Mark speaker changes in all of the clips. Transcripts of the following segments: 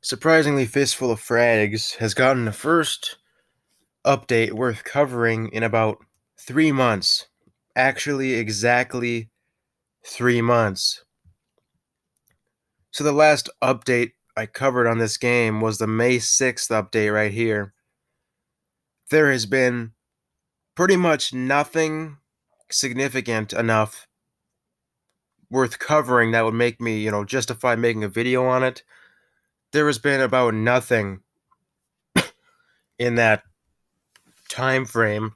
Speaker 1: Surprisingly, Fistful of Frags has gotten the first update worth covering in about 3 months. Actually, exactly 3 months. So the last update I covered on this game was the May 6th update right here. There has been pretty much nothing significant enough worth covering that would make me, justify making a video on it. There has been about nothing in that time frame.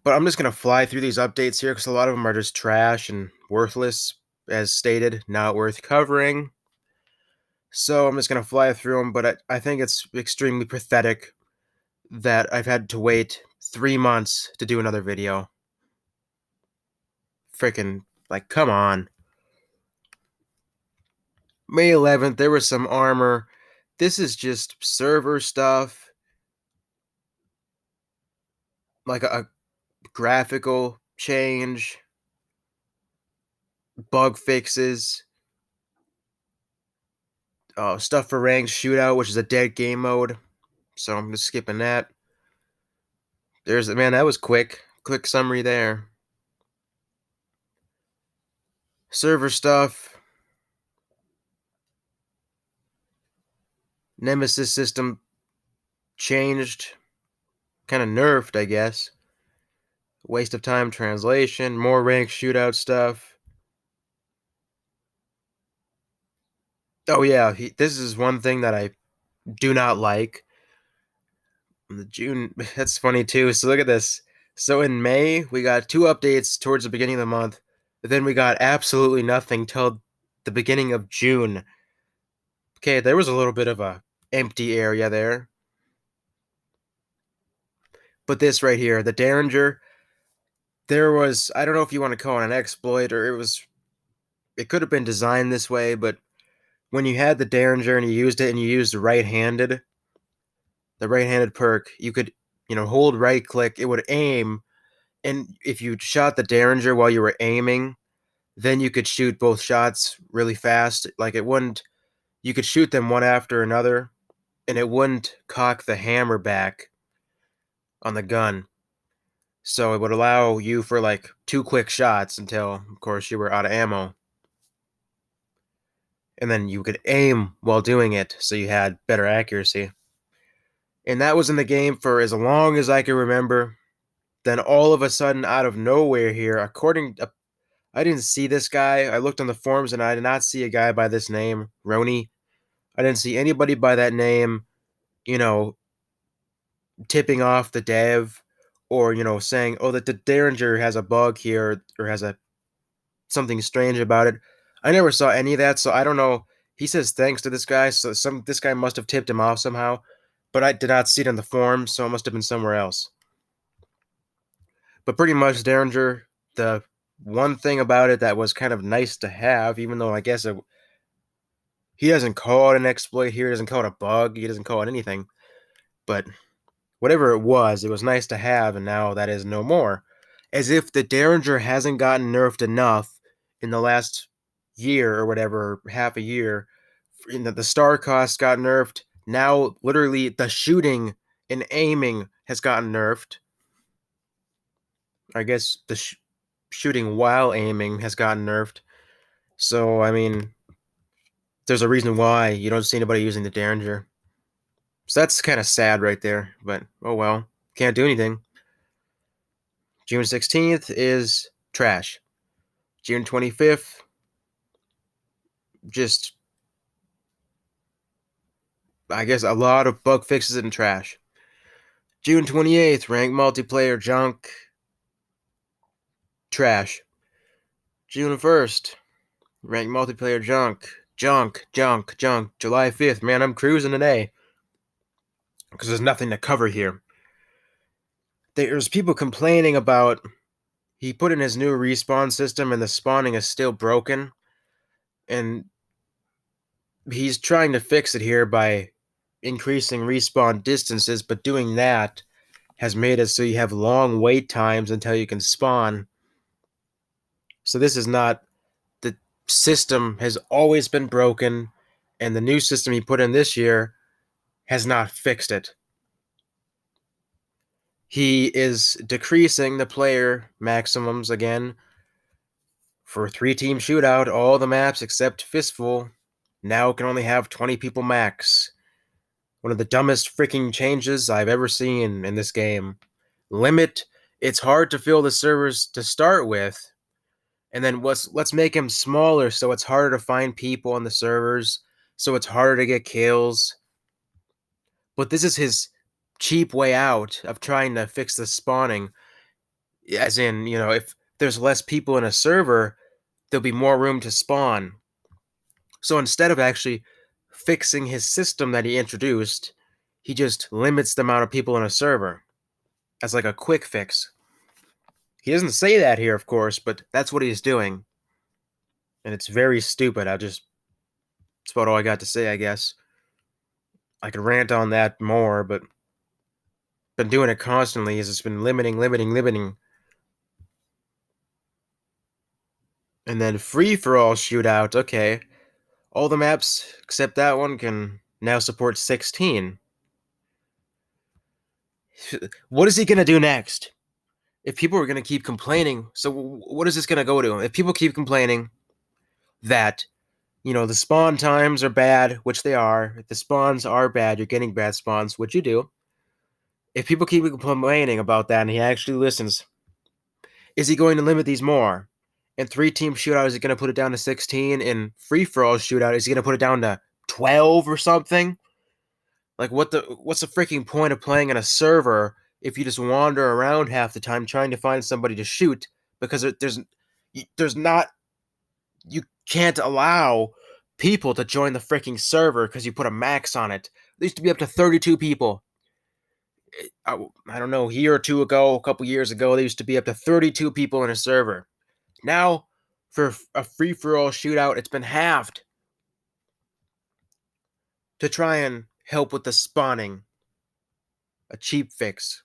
Speaker 1: But I'm just going to fly through these updates here because a lot of them are just trash and worthless, as stated, not worth covering. So I'm just going to fly through them, but I think it's extremely pathetic that I've had to wait 3 months to do another video. Freaking, like, come on. May 11th, there was some armor. This is just server stuff, like a graphical change, bug fixes, stuff for ranked shootout, which is a dead game mode. So I'm just skipping that. Man, that was quick. Quick summary there. Server stuff. Nemesis system changed. Kind of nerfed, I guess. Waste of time translation. More ranked shootout stuff. Oh, yeah. This is one thing that I do not like. The June. That's funny, too. So look at this. So in May, we got 2 updates towards the beginning of the month. But then we got absolutely nothing till the beginning of June. Okay, there was a little bit of a empty area there. But this right here, the Derringer, there was, I don't know if you want to call it an exploit or it could have been designed this way, but when you had the Derringer and you used it and you used the right-handed perk, you could, hold right click, it would aim, and if you shot the Derringer while you were aiming, then you could shoot both shots really fast. Like you could shoot them one after another, and it wouldn't cock the hammer back on the gun. So it would allow you for like 2 quick shots until, of course, you were out of ammo. And then you could aim while doing it, so you had better accuracy. And that was in the game for as long as I can remember. Then all of a sudden, out of nowhere here, I didn't see this guy. I looked on the forums and I did not see a guy by this name, Roni. I didn't see anybody by that name, you know, tipping off the dev or, saying, oh, that the Derringer has a bug here or has something strange about it. I never saw any of that, so I don't know. He says thanks to this guy, so this guy must have tipped him off somehow, but I did not see it in the forum, so it must have been somewhere else. But pretty much Derringer, the one thing about it that was kind of nice to have, even though I guess he doesn't call it an exploit here, he doesn't call it a bug, he doesn't call it anything, but whatever it was nice to have, and now that is no more. As if the Derringer hasn't gotten nerfed enough in the last year or whatever, half a year. The star cost got nerfed. Now, literally, the shooting and aiming has gotten nerfed. I guess the shooting while aiming has gotten nerfed. So, I mean, there's a reason why you don't see anybody using the Derringer. So that's kind of sad right there, but oh well. Can't do anything. June 16th is trash. June 25th, just, I guess, a lot of bug fixes and trash. June 28th, ranked multiplayer junk. Trash. June 1st, ranked multiplayer junk. Junk, junk, junk. July 5th, man, I'm cruising today. Because there's nothing to cover here. There's people complaining about he put in his new respawn system and the spawning is still broken. And he's trying to fix it here by increasing respawn distances, but doing that has made it so you have long wait times until you can spawn. So this is not, the system has always been broken, and the new system he put in this year has not fixed it. He is decreasing the player maximums again for 3-team shootout. All the maps except Fistful now can only have 20 people max. One of the dumbest freaking changes I've ever seen in this game. Limit. It's hard to fill the servers to start with, and then let's make them smaller so it's harder to find people on the servers, so it's harder to get kills. But this is his cheap way out of trying to fix the spawning. As in, if there's less people in a server, there'll be more room to spawn. So instead of actually fixing his system that he introduced, he just limits the amount of people in a server as like a quick fix. He doesn't say that here, of course, but that's what he's doing. And it's very stupid. That's about all I got to say, I guess. I could rant on that more, but been doing it constantly as it's been limiting. And then free for all shootout, okay. All the maps except that one can now support 16. What is he gonna do next? If people are gonna keep complaining, so what is this gonna go to? If people keep complaining that the spawn times are bad, which they are. If the spawns are bad, you're getting bad spawns, which you do. If people keep complaining about that and he actually listens, is he going to limit these more? In 3-team shootout, is he going to put it down to 16? In free-for-all shootout, is he going to put it down to 12 or something? Like, what's the freaking point of playing in a server if you just wander around half the time trying to find somebody to shoot? Because there's not, you can't allow people to join the freaking server because you put a max on it. There used to be up to 32 people. I don't know, a year or two ago, a couple years ago, there used to be up to 32 people in a server. Now, for a free-for-all shootout, it's been halved to try and help with the spawning. A cheap fix.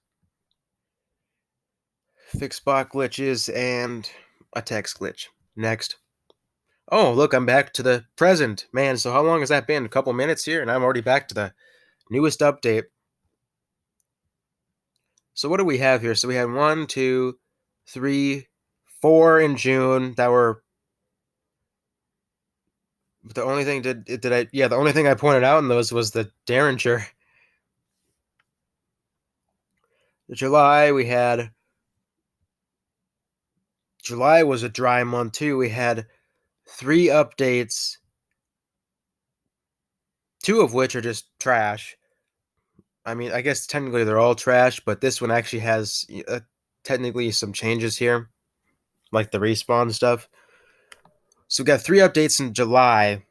Speaker 1: Fix bot glitches and a text glitch. Next. Oh, look, I'm back to the present. Man, so how long has that been? A couple minutes here, and I'm already back to the newest update. So what do we have here? So we had 1, 2, 3, 4 in June that were the only thing the only thing I pointed out in those was the Derringer. July July was a dry month too. We had 3 updates, 2 of which are just trash. I mean, I guess technically they're all trash, but this one actually has technically some changes here, like the respawn stuff. So we got 3 updates in July,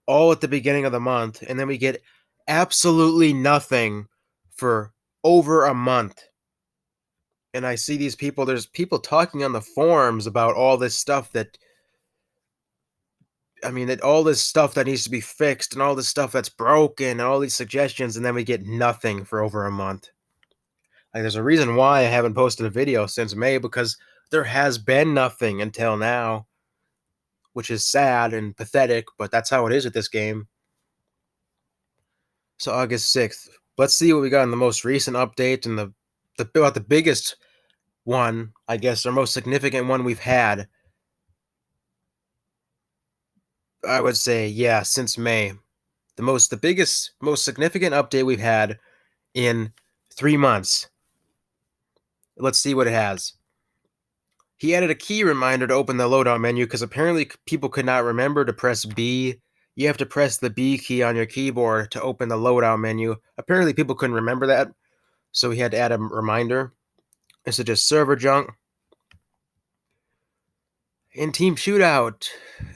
Speaker 1: all at the beginning of the month, and then we get absolutely nothing for over a month. And I see there's people talking on the forums about all this stuff that all this stuff that needs to be fixed and all this stuff that's broken and all these suggestions, and then we get nothing for over a month. Like, there's a reason why I haven't posted a video since May, because there has been nothing until now, which is sad and pathetic, but that's how it is with this game. So August 6th. Let's see what we got in the most recent update and the biggest one, I guess, our most significant one we've had. I would say, yeah, since May. The biggest, most significant update we've had in 3 months. Let's see what it has. He added a key reminder to open the loadout menu because apparently people could not remember to press B. You have to press the B key on your keyboard to open the loadout menu. Apparently people couldn't remember that, so he had to add a reminder. Instead of just server junk. In team shootout,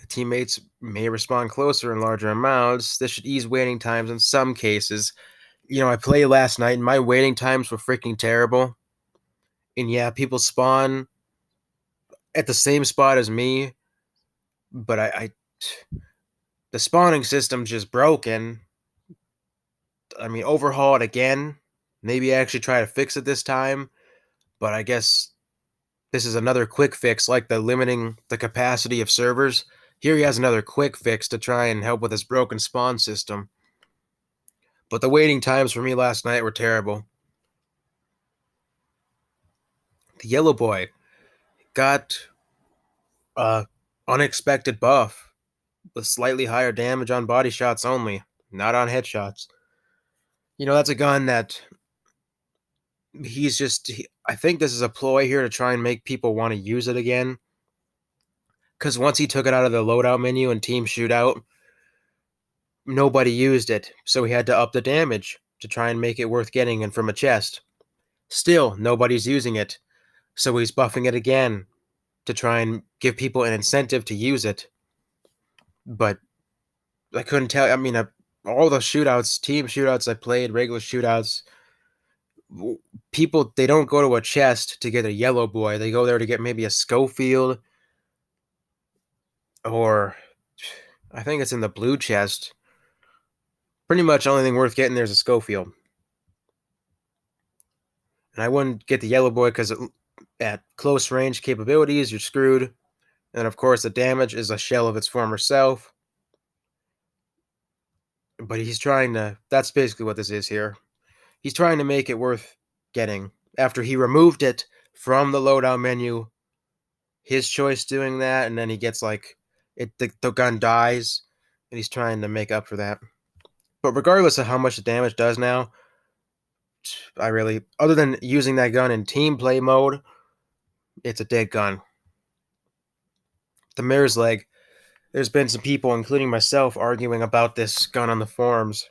Speaker 1: teammates may respond closer in larger amounts. This should ease waiting times in some cases. I played last night and my waiting times were freaking terrible. And yeah, people spawn at the same spot as me, but the spawning system's just broken. Overhaul it again. Maybe actually try to fix it this time. But I guess this is another quick fix, like the limiting the capacity of servers. Here he has another quick fix to try and help with his broken spawn system. But the waiting times for me last night were terrible. The yellow boy got a unexpected buff with slightly higher damage on body shots only, not on headshots. That's a gun that I think this is a ploy here to try and make people want to use it again. Because once he took it out of the loadout menu and team shootout, nobody used it, so he had to up the damage to try and make it worth getting and from a chest. Still, nobody's using it, so he's buffing it again to try and give people an incentive to use it. But I couldn't tell. I mean, all the shootouts, team shootouts I played, regular shootouts, people, they don't go to a chest to get a yellow boy. They go there to get maybe a Schofield, or I think it's in the blue chest. Pretty much the only thing worth getting there is a Schofield. And I wouldn't get the yellow boy because at close range capabilities, you're screwed. And of course, the damage is a shell of its former self. But that's basically what this is here. He's trying to make it worth getting. After he removed it from the loadout menu, his choice doing that, and then he gets the gun dies, and he's trying to make up for that. But regardless of how much the damage does now, other than using that gun in team play mode, it's a dead gun. The mirror's leg, there's been some people, including myself, arguing about this gun on the forums.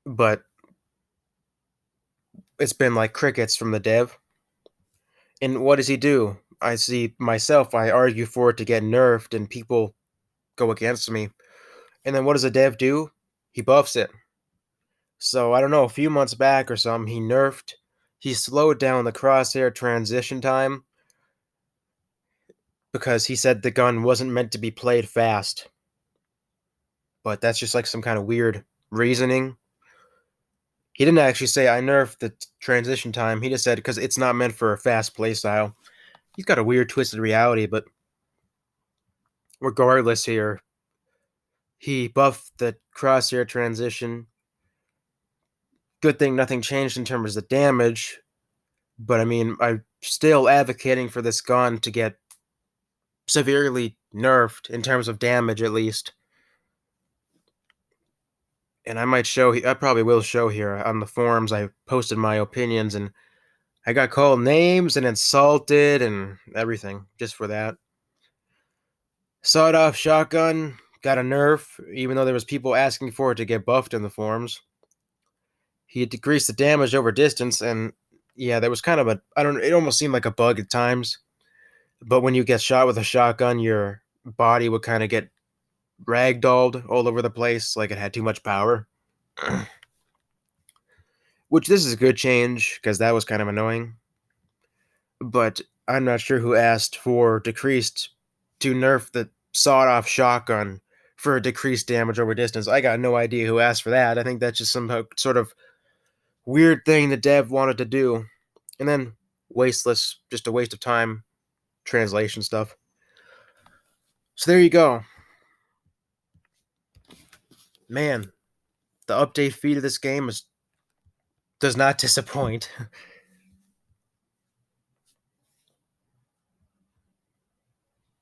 Speaker 1: But it's been like crickets from the dev. And what does he do? I see myself, I argue for it to get nerfed, and people go against me. And then what does the dev do? He buffs it. So I don't know, a few months back or something, he slowed down the crosshair transition time because he said the gun wasn't meant to be played fast. But that's just like some kind of weird reasoning. He didn't actually say I nerfed the transition time. He just said because it's not meant for a fast playstyle. He's got a weird twisted reality, but regardless here, he buffed the crosshair transition. Good thing nothing changed in terms of the damage, but I mean, I'm still advocating for this gun to get severely nerfed in terms of damage, at least. And I probably will show here on the forums. I posted my opinions, and I got called names and insulted and everything just for that. Sawed-off shotgun got a nerf, even though there was people asking for it to get buffed in the forums. He had decreased the damage over distance, and yeah, there was kind of it almost seemed like a bug at times. But when you get shot with a shotgun, your body would kind of get ragdolled all over the place, like it had too much power. Which this is a good change, because that was kind of annoying. But I'm not sure who asked for to nerf the sawed-off shotgun for a decreased damage over distance. I got no idea who asked for that. I think that's just some sort of weird thing the dev wanted to do. And then just a waste of time, translation stuff. So there you go. Man, the update feed of this game does not disappoint.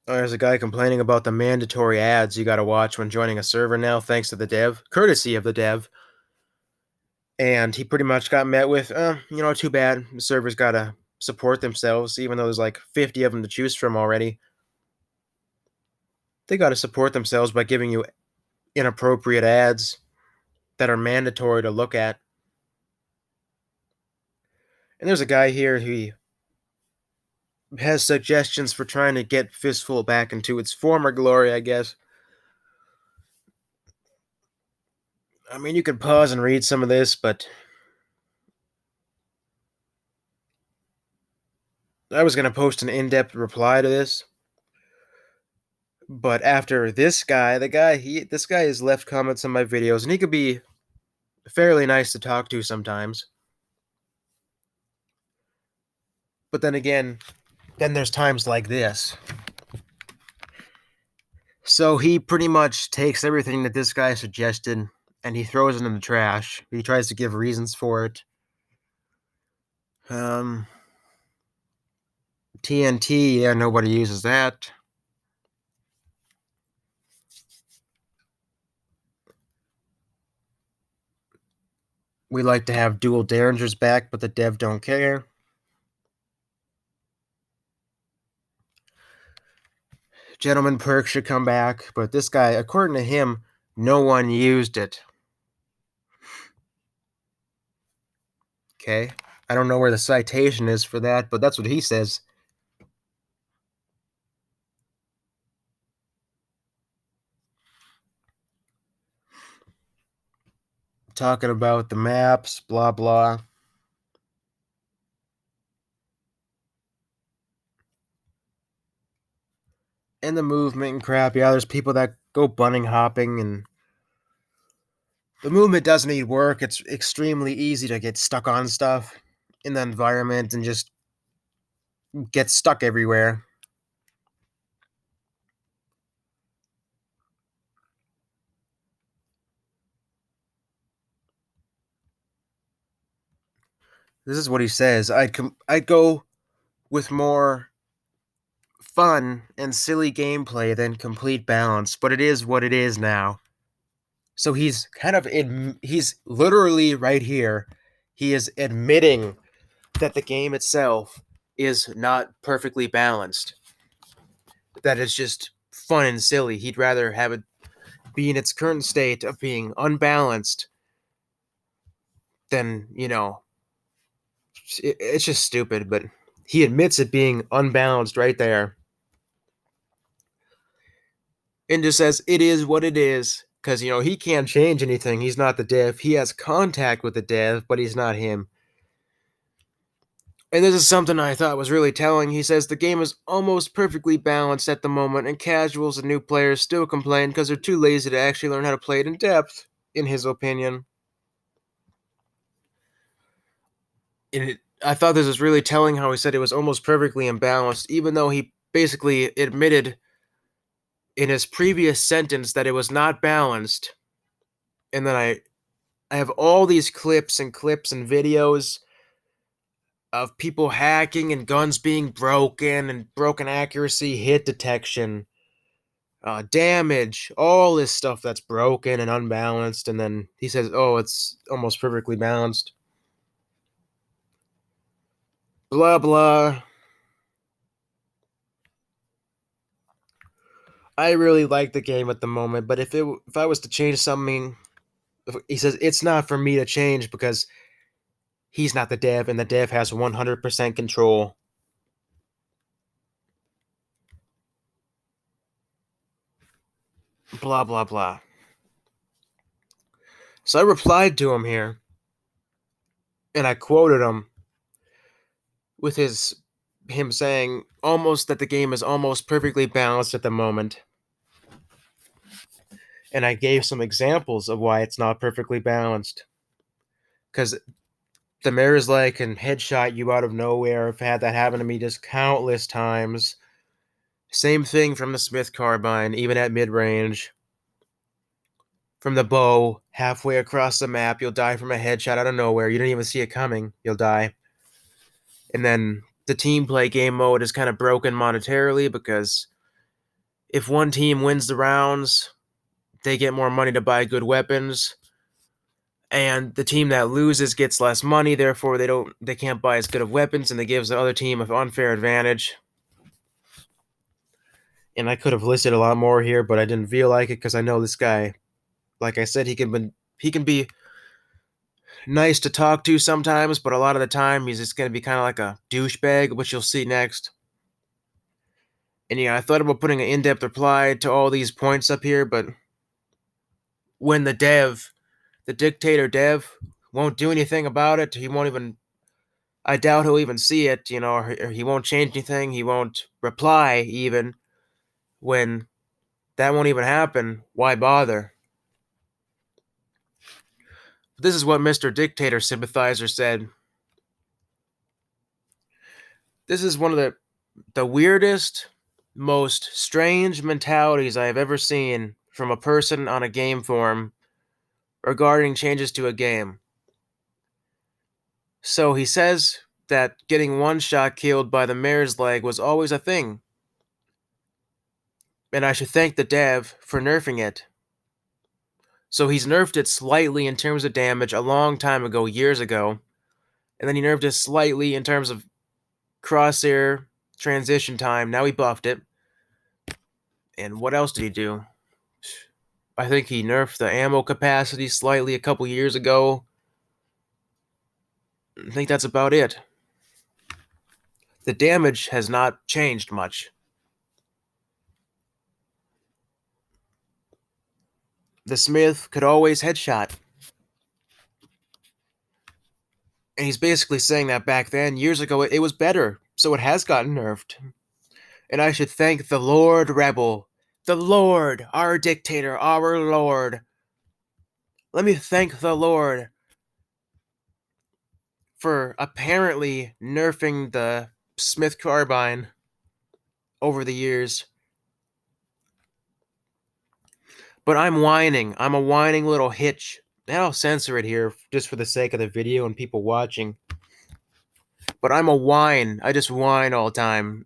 Speaker 1: There's a guy complaining about the mandatory ads you gotta watch when joining a server now, thanks to the dev, courtesy of the dev. And he pretty much got met with, too bad. The server's gotta support themselves, even though there's like 50 of them to choose from already. They gotta support themselves by giving you inappropriate ads that are mandatory to look at. And there's a guy here who has suggestions for trying to get Fistful back into its former glory, I guess. I mean, you could pause and read some of this, but I was going to post an in-depth reply to this. But after this guy, this guy has left comments on my videos, and he could be fairly nice to talk to sometimes. But then again, then there's times like this. So he pretty much takes everything that this guy suggested and he throws it in the trash. He tries to give reasons for it. Um, TNT, yeah, nobody uses that. We like to have dual derringers back, but the dev don't care. Gentleman perk should come back, but this guy, according to him, no one used it. Okay. I don't know where the citation is for that, but that's what he says. Talking about the maps, blah, blah. And the movement and crap. Yeah, there's people that go bunning hopping, and the movement doesn't need work. It's extremely easy to get stuck on stuff in the environment and just get stuck everywhere. This is what he says. I'd go with more fun and silly gameplay than complete balance, but it is what it is now. So he's literally right here. He is admitting that the game itself is not perfectly balanced. That it's just fun and silly. He'd rather have it be in its current state of being unbalanced than, it's just stupid, but he admits it being unbalanced right there and just says it is what it is because, he can't change anything. He's not the dev. He has contact with the dev, but he's not him. And this is something I thought was really telling. He says the game is almost perfectly balanced at the moment, and casuals and new players still complain because they're too lazy to actually learn how to play it in depth, in his opinion. I thought this was really telling how he said it was almost perfectly imbalanced, even though he basically admitted in his previous sentence that it was not balanced. And then I have all these clips and videos of people hacking and guns being broken and broken accuracy, hit detection, damage, all this stuff that's broken and unbalanced. And then he says, "Oh, it's almost perfectly balanced." Blah blah. I really like the game at the moment, but if I was to change something, he says it's not for me to change because he's not the dev, and the dev has 100% control. Blah blah blah. So I replied to him here, and I quoted him with him saying almost that the game is almost perfectly balanced at the moment. And I gave some examples of why it's not perfectly balanced. Because the mayor's like can headshot you out of nowhere. I've had that happen to me just countless times. Same thing from the Smith carbine, even at mid range. From the bow, halfway across the map, you'll die from a headshot out of nowhere. You didn't even see it coming. You'll die. And then the team play game mode is kind of broken monetarily because if one team wins the rounds, they get more money to buy good weapons, and the team that loses gets less money. Therefore, they can't buy as good of weapons, and it gives the other team an unfair advantage. And I could have listed a lot more here, but I didn't feel like it because I know this guy. Like I said, he can be nice to talk to sometimes, but a lot of the time he's just gonna be kind of like a douchebag, which you'll see next. And I thought about putting an in-depth reply to all these points up here, but when the dictator dev, won't do anything about it, he won't even. I doubt he'll even see it, or he won't change anything. He won't reply even when that won't even happen. Why bother? This is what Mr. Dictator sympathizer said. This is one of the weirdest most strange mentalities I have ever seen from a person on a game forum regarding changes to a game. So he says that getting one shot killed by the mare's leg was always a thing, and I should thank the dev for nerfing it. So he's nerfed it slightly in terms of damage a long time ago, years ago, and then he nerfed it slightly in terms of crosshair transition time. Now he buffed it. And what else did he do? I think he nerfed the ammo capacity slightly a couple years ago. I think that's about it. The damage has not changed much. The Smith could always headshot. And he's basically saying that back then, years ago, it was better. So it has gotten nerfed. And I should thank the Lord Rebel. The Lord, our dictator, our Lord. Let me thank the Lord for apparently nerfing the Smith carbine over the years. But I'm whining. I'm a whining little hitch. And I'll censor it here just for the sake of the video and people watching. But I'm a whine. I just whine all the time.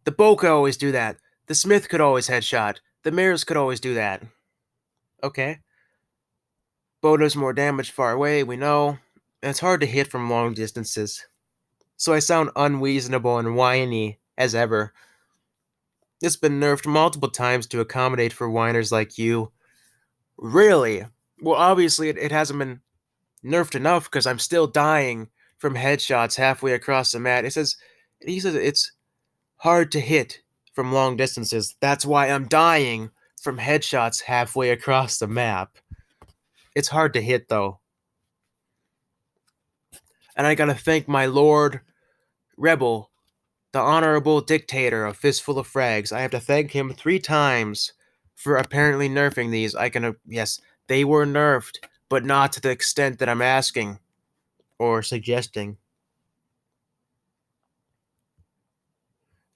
Speaker 1: The bow could always do that. The Smith could always headshot. The mirrors could always do that. Okay. Bow does more damage far away, we know. And it's hard to hit from long distances. So I sound unreasonable and whiny as ever. It's been nerfed multiple times to accommodate for whiners like you. Really? Well, obviously it hasn't been nerfed enough because I'm still dying from headshots halfway across the map. He says it's hard to hit from long distances. That's why I'm dying from headshots halfway across the map. It's hard to hit though. And I gotta thank my Lord Rebel, the honorable dictator of Fistful of Frags. I have to thank him 3 times for apparently nerfing these. Yes, they were nerfed, but not to the extent that I'm asking or suggesting.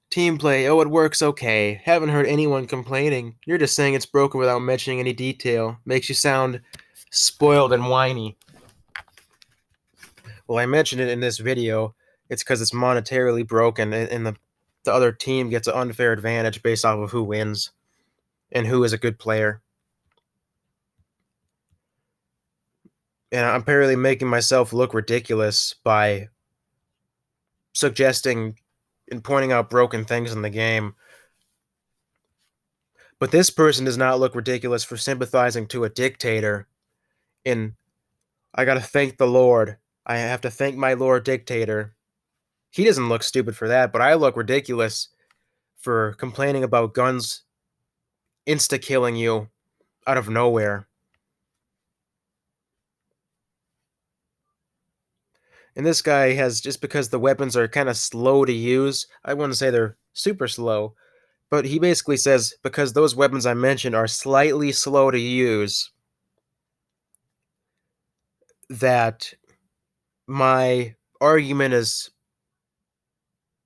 Speaker 1: Team play, oh, it works okay. Haven't heard anyone complaining. You're just saying it's broken without mentioning any detail. Makes you sound spoiled and whiny. Well, I mentioned it in this video. It's because it's monetarily broken, and the other team gets an unfair advantage based off of who wins and who is a good player. And I'm apparently making myself look ridiculous by suggesting and pointing out broken things in the game. But this person does not look ridiculous for sympathizing to a dictator. And I gotta thank the Lord. I have to thank my Lord Dictator. He doesn't look stupid for that, but I look ridiculous for complaining about guns insta killing you out of nowhere. And this guy has, just because the weapons are kind of slow to use, I wouldn't say they're super slow, but he basically says because those weapons I mentioned are slightly slow to use, that my argument is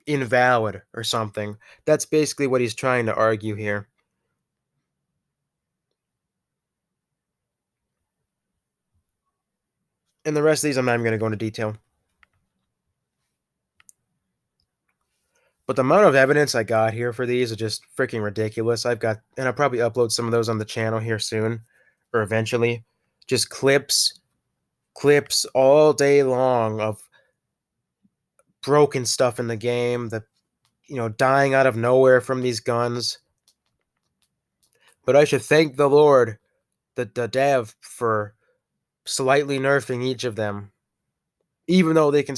Speaker 1: invalid or something. That's basically what he's trying to argue here. And the rest of these I'm not even going to go into detail. But the amount of evidence I got here for these is just freaking ridiculous. And I'll probably upload some of those on the channel here soon, or eventually. Just clips all day long of broken stuff in the game, dying out of nowhere from these guns. But I should thank the Lord, the dev, for slightly nerfing each of them, even though they can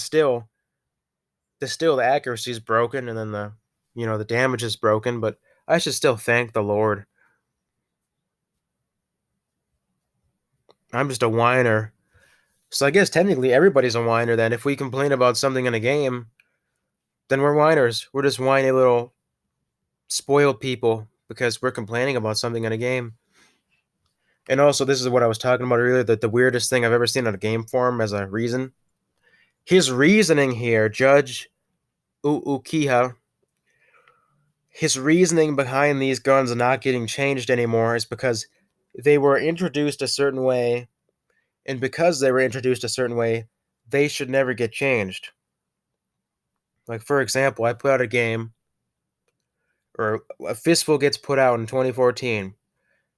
Speaker 1: the accuracy is broken, and then the damage is broken. But I should still thank the Lord. I'm just a whiner. So I guess technically everybody's a whiner then. If we complain about something in a game, then we're whiners. We're just whiny little spoiled people because we're complaining about something in a game. And also, this is what I was talking about earlier, that the weirdest thing I've ever seen on a game forum as a reason. His reasoning here, Judge Ukiha, his reasoning behind these guns not getting changed anymore is because they were introduced a certain way, and because they were introduced a certain way, they should never get changed. Like, for example, I put out a game, or a Fistful gets put out in 2014.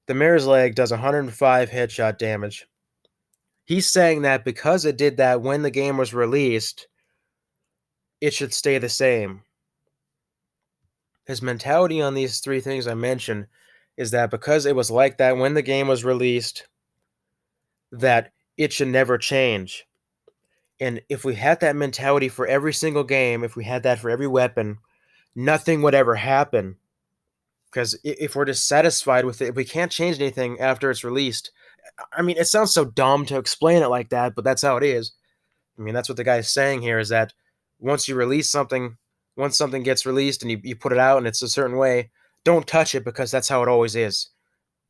Speaker 1: The mare's leg does 105 headshot damage. He's saying that because it did that when the game was released, it should stay the same. His mentality on these three things I mentioned is that because it was like that when the game was released, that it should never change. And if we had that mentality for every single game, if we had that for every weapon, nothing would ever happen. Because if we're dissatisfied with it, if we can't change anything after it's released, I mean, it sounds so dumb to explain it like that, but that's how it is. I mean, that's what the guy's saying here is that once you release something, once something gets released and you put it out and it's a certain way, don't touch it because that's how it always is.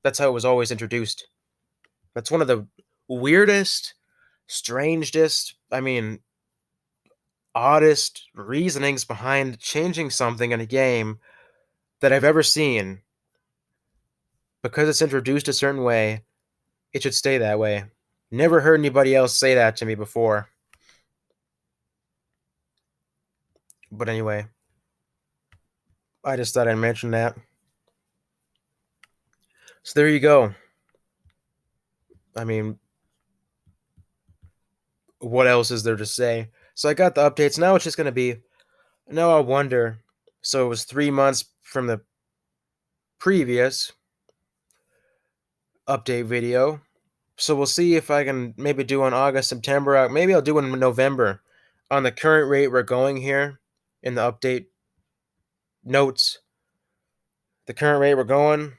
Speaker 1: That's how it was always introduced. That's one of the weirdest, strangest, I mean, oddest reasonings behind changing something in a game that I've ever seen. Because it's introduced a certain way, it should stay that way. Never heard anybody else say that to me before. But anyway, I just thought I'd mention that. So there you go. I mean, what else is there to say? So I got the updates. Now it's just going to be. Now I wonder. So it was 3 months from the previous update video. So we'll see if I can maybe do on August, September. Maybe I'll do in November. On the current rate we're going here in the update notes, the current rate we're going,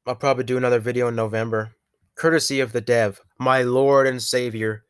Speaker 1: I'll probably do another video in November. Courtesy of the dev, my lord and savior,